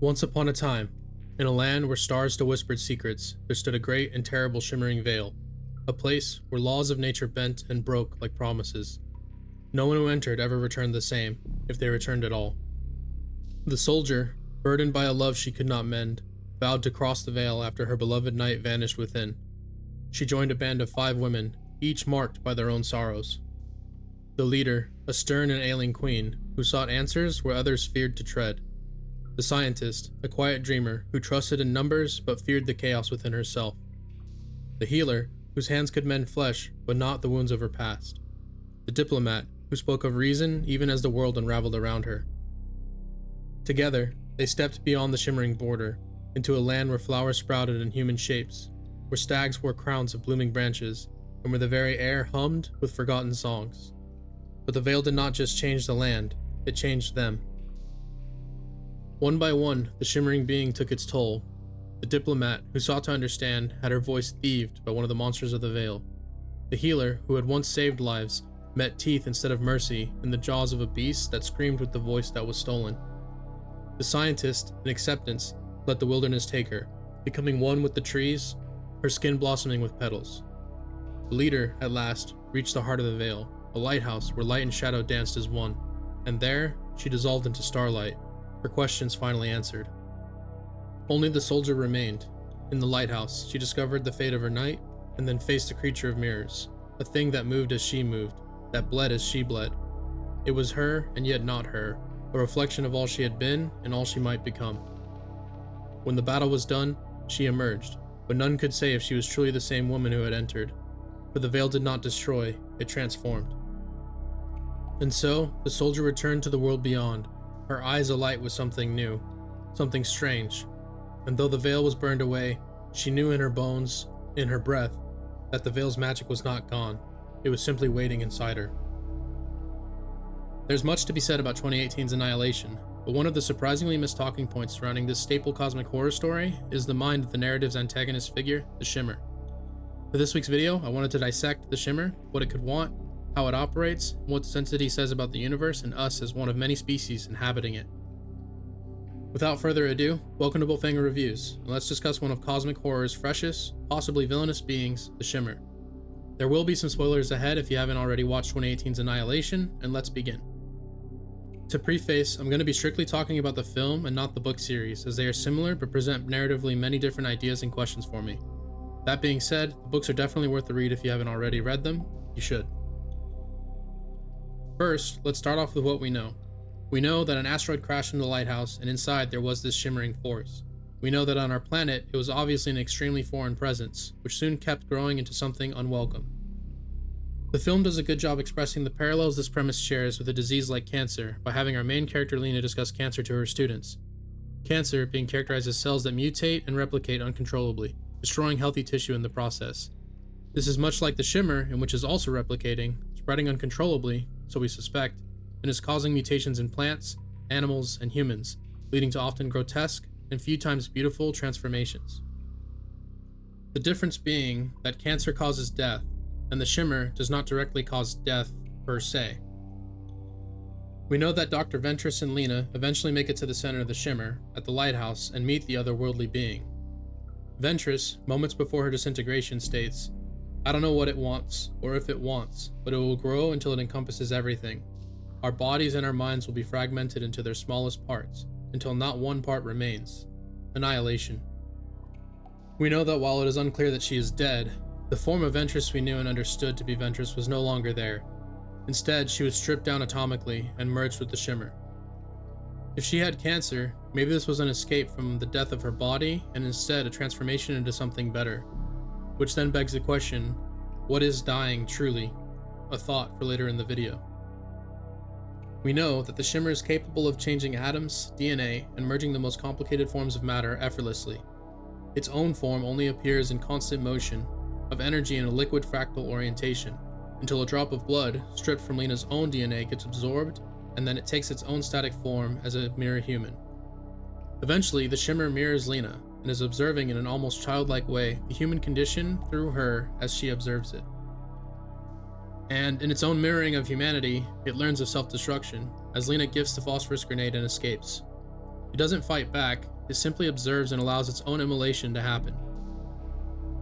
Once upon a time, in a land where stars still whispered secrets, there stood a great and terrible shimmering veil, a place where laws of nature bent and broke like promises. No one who entered ever returned the same, if they returned at all. The soldier, burdened by a love she could not mend, vowed to cross the veil after her beloved knight vanished within. She joined a band of 5 women, each marked by their own sorrows. The leader, a stern and ailing queen, who sought answers where others feared to tread. The scientist, a quiet dreamer who trusted in numbers but feared the chaos within herself. The healer, whose hands could mend flesh but not the wounds of her past. The diplomat, who spoke of reason even as the world unraveled around her. Together, they stepped beyond the shimmering border, into a land where flowers sprouted in human shapes, where stags wore crowns of blooming branches, and where the very air hummed with forgotten songs. But the veil did not just change the land, it changed them. One by one, the shimmering being took its toll. The diplomat, who sought to understand, had her voice thieved by one of the monsters of the veil. The healer, who had once saved lives, met teeth instead of mercy in the jaws of a beast that screamed with the voice that was stolen. The scientist, in acceptance, let the wilderness take her, becoming one with the trees, her skin blossoming with petals. The leader, at last, reached the heart of the veil, a lighthouse where light and shadow danced as one, and there she dissolved into starlight, her questions finally answered. Only the soldier remained. In the lighthouse, she discovered the fate of her knight, and then faced the creature of mirrors, a thing that moved as she moved, that bled as she bled. It was her, and yet not her, a reflection of all she had been and all she might become. When the battle was done, she emerged, but none could say if she was truly the same woman who had entered, for the veil did not destroy, it transformed. And so, the soldier returned to the world beyond, her eyes alight with something new, something strange, and though the veil was burned away, she knew in her bones, in her breath, that the veil's magic was not gone, it was simply waiting inside her. There's much to be said about 2018's Annihilation, but one of the surprisingly missed talking points surrounding this staple cosmic horror story is the mind of the narrative's antagonist figure, the Shimmer. For this week's video, I wanted to dissect the Shimmer, what it could want, how it operates, and what this entity says about the universe and us as one of many species inhabiting it. Without further ado, welcome to Bullfanger Reviews, and let's discuss one of cosmic horror's freshest, possibly villainous beings, the Shimmer. There will be some spoilers ahead if you haven't already watched 2018's Annihilation, and let's begin. To preface, I'm going to be strictly talking about the film and not the book series, as they are similar but present narratively many different ideas and questions for me. That being said, the books are definitely worth the read if you haven't already read them. You should. First, let's start off with what we know. We know that an asteroid crashed into the lighthouse, and inside there was this shimmering force. We know that on our planet, it was obviously an extremely foreign presence, which soon kept growing into something unwelcome. The film does a good job expressing the parallels this premise shares with a disease like cancer by having our main character Lena discuss cancer to her students. Cancer being characterized as cells that mutate and replicate uncontrollably, destroying healthy tissue in the process. This is much like the Shimmer, in which is also replicating, spreading uncontrollably, so we suspect, and is causing mutations in plants, animals, and humans, leading to often grotesque and few times beautiful transformations. The difference being that cancer causes death, and the Shimmer does not directly cause death per se. We know that Dr. Ventress and Lena eventually make it to the center of the Shimmer, at the lighthouse, and meet the otherworldly being. Ventress, moments before her disintegration, states, "I don't know what it wants, or if it wants, but it will grow until it encompasses everything. Our bodies and our minds will be fragmented into their smallest parts, until not one part remains. Annihilation." We know that while it is unclear that she is dead, the form of Ventress we knew and understood to be Ventress was no longer there. Instead, she was stripped down atomically and merged with the Shimmer. If she had cancer, maybe this was an escape from the death of her body and instead a transformation into something better. Which then begs the question, what is dying truly? A thought for later in the video. We know that the Shimmer is capable of changing atoms, DNA, and merging the most complicated forms of matter effortlessly. Its own form only appears in constant motion, of energy in a liquid fractal orientation, until a drop of blood, stripped from Lena's own DNA, gets absorbed, and then it takes its own static form as a mirror human. Eventually, the Shimmer mirrors Lena, and is observing in an almost childlike way the human condition through her as she observes it. And in its own mirroring of humanity, it learns of self-destruction, as Lena gifts the phosphorus grenade and escapes. It It doesn't fight back, it simply observes and allows its own immolation to happen.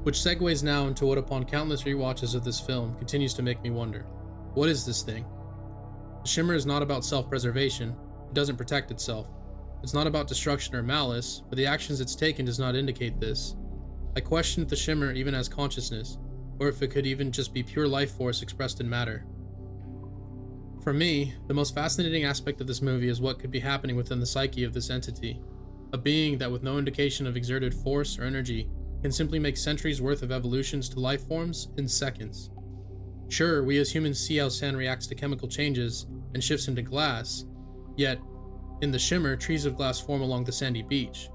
Which segues now into what, upon countless rewatches of this film, continues to make me wonder. What is this thing? The Shimmer is not about self-preservation, it doesn't protect itself. It's not about destruction or malice, but the actions it's taken does not indicate this. I question if the Shimmer even has consciousness, or if it could even just be pure life force expressed in matter. For me, the most fascinating aspect of this movie is what could be happening within the psyche of this entity, a being that with no indication of exerted force or energy can simply make centuries worth of evolutions to life forms in seconds. Sure, we as humans see how sand reacts to chemical changes and shifts into glass, yet, in the Shimmer, trees of glass form along the sandy beach.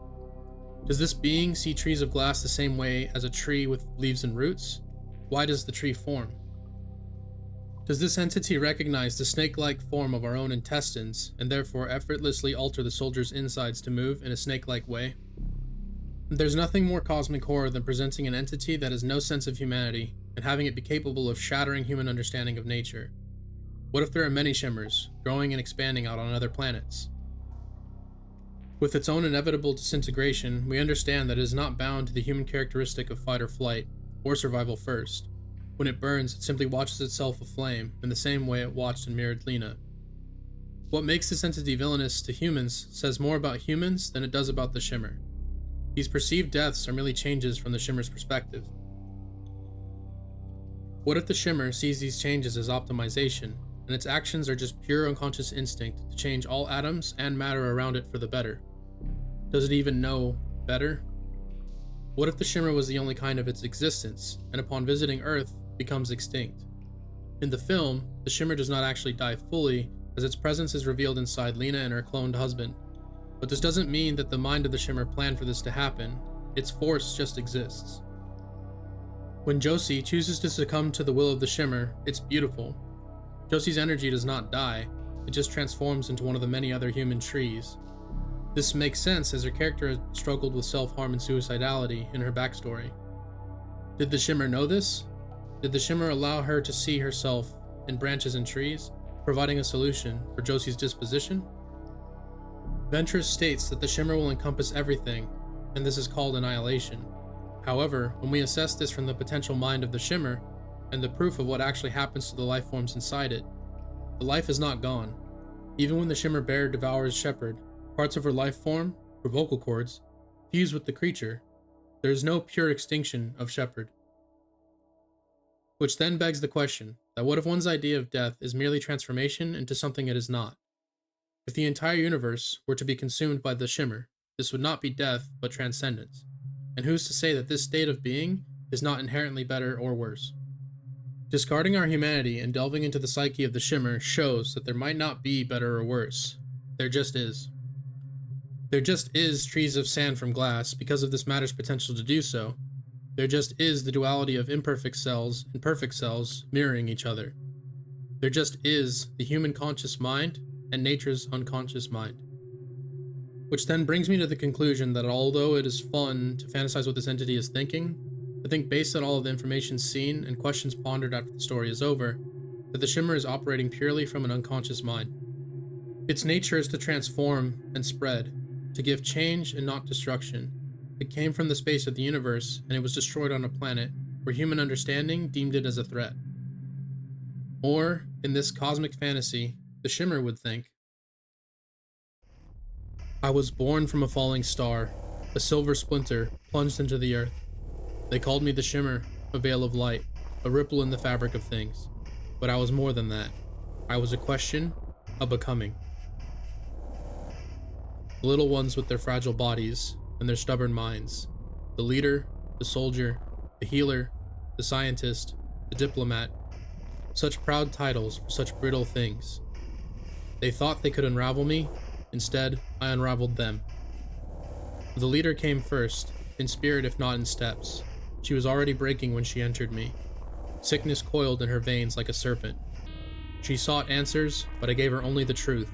Does this being see trees of glass the same way as a tree with leaves and roots? Why does the tree form? Does this entity recognize the snake-like form of our own intestines and therefore effortlessly alter the soldier's insides to move in a snake-like way? There's nothing more cosmic horror than presenting an entity that has no sense of humanity and having it be capable of shattering human understanding of nature. What if there are many Shimmers, growing and expanding out on other planets? With its own inevitable disintegration, we understand that it is not bound to the human characteristic of fight or flight, or survival first. When it burns, it simply watches itself aflame, in the same way it watched and mirrored Lena. What makes this entity villainous to humans says more about humans than it does about the Shimmer. These perceived deaths are merely changes from the Shimmer's perspective. What if the Shimmer sees these changes as optimization, and its actions are just pure unconscious instinct to change all atoms and matter around it for the better? Does it even know better? What if the Shimmer was the only kind of its existence, and upon visiting Earth, becomes extinct? In the film, the Shimmer does not actually die fully, as its presence is revealed inside Lena and her cloned husband. But this doesn't mean that the mind of the Shimmer planned for this to happen, its force just exists. When Josie chooses to succumb to the will of the Shimmer, it's beautiful. Josie's energy does not die, it just transforms into one of the many other human trees. This makes sense as her character has struggled with self-harm and suicidality in her backstory. Did the Shimmer know this? Did the Shimmer allow her to see herself in branches and trees, providing a solution for Josie's disposition? Ventress states that the Shimmer will encompass everything, and this is called annihilation. However, when we assess this from the potential mind of the Shimmer, and the proof of what actually happens to the life forms inside it, the life is not gone. Even when the Shimmer bear devours Shepard, parts of her life form, her vocal cords, fuse with the creature. There is no pure extinction of Shepard. Which then begs the question, that what if one's idea of death is merely transformation into something it is not? If the entire universe were to be consumed by the Shimmer, this would not be death, but transcendence. And who's to say that this state of being is not inherently better or worse? Discarding our humanity and delving into the psyche of the Shimmer shows that there might not be better or worse. There just is. There just is trees of sand from glass because of this matter's potential to do so. There just is the duality of imperfect cells and perfect cells mirroring each other. There just is the human conscious mind and nature's unconscious mind. Which then brings me to the conclusion that although it is fun to fantasize what this entity is thinking, I think based on all of the information seen and questions pondered after the story is over, that the Shimmer is operating purely from an unconscious mind. Its nature is to transform and spread, to give change and not destruction. It came from the space of the universe, and it was destroyed on a planet where human understanding deemed it as a threat. Or, in this cosmic fantasy, the Shimmer would think, I was born from a falling star, a silver splinter plunged into the earth. They called me the Shimmer, a veil of light, a ripple in the fabric of things. But I was more than that. I was a question, a becoming. The little ones with their fragile bodies and their stubborn minds. The leader, the soldier, the healer, the scientist, the diplomat. Such proud titles for such brittle things. They thought they could unravel me. Instead, I unraveled them. The leader came first, in spirit if not in steps. She was already breaking when she entered me. Sickness coiled in her veins like a serpent. She sought answers, but I gave her only the truth,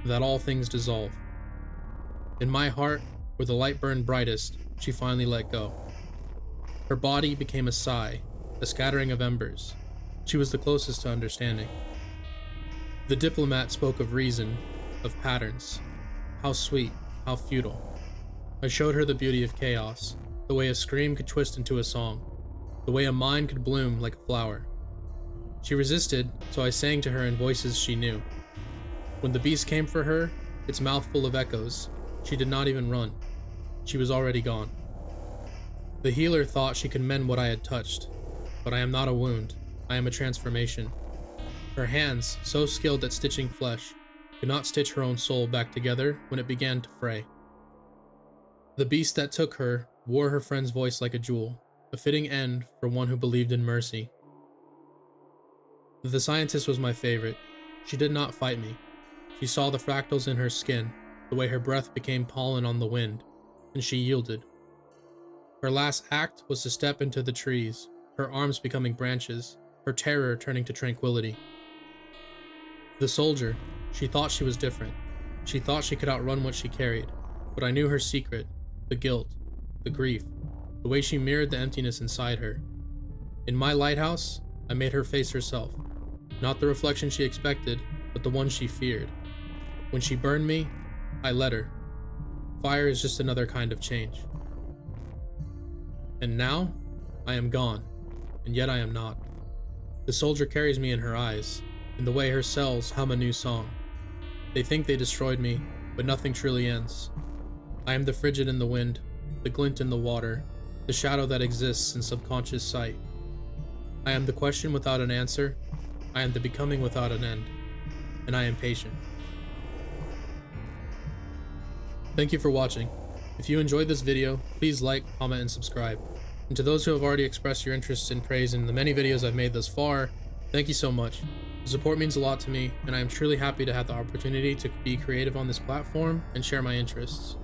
that all things dissolve. In my heart, where the light burned brightest, she finally let go. Her body became a sigh, a scattering of embers. She was the closest to understanding. The diplomat spoke of reason, of patterns. How sweet, how futile. I showed her the beauty of chaos, the way a scream could twist into a song, the way a mind could bloom like a flower. She resisted, so I sang to her in voices she knew. When the beast came for her, its mouth full of echoes, she did not even run. She was already gone. The healer thought she could mend what I had touched, but I am not a wound, I am a transformation. Her hands, so skilled at stitching flesh, could not stitch her own soul back together when it began to fray. The beast that took her wore her friend's voice like a jewel, a fitting end for one who believed in mercy. The scientist was my favorite. She did not fight me. She saw the fractals in her skin, the way her breath became pollen on the wind, and she yielded. Her last act was to step into the trees, her arms becoming branches, her terror turning to tranquility. The soldier, she thought she was different. She thought she could outrun what she carried, but I knew her secret, the guilt, the grief, the way she mirrored the emptiness inside her. In my lighthouse, I made her face herself, not the reflection she expected, but the one she feared. When she burned me, I let her. Fire is just another kind of change. And now, I am gone, and yet I am not. The soldier carries me in her eyes, in the way her cells hum a new song. They think they destroyed me, but nothing truly ends. I am the frigid in the wind, the glint in the water, the shadow that exists in subconscious sight. I am the question without an answer, I am the becoming without an end, and I am patient. Thank you for watching. If you enjoyed this video, please like, comment, and subscribe. And to those who have already expressed your interest and praise in the many videos I've made thus far, thank you so much. The support means a lot to me, and I am truly happy to have the opportunity to be creative on this platform and share my interests.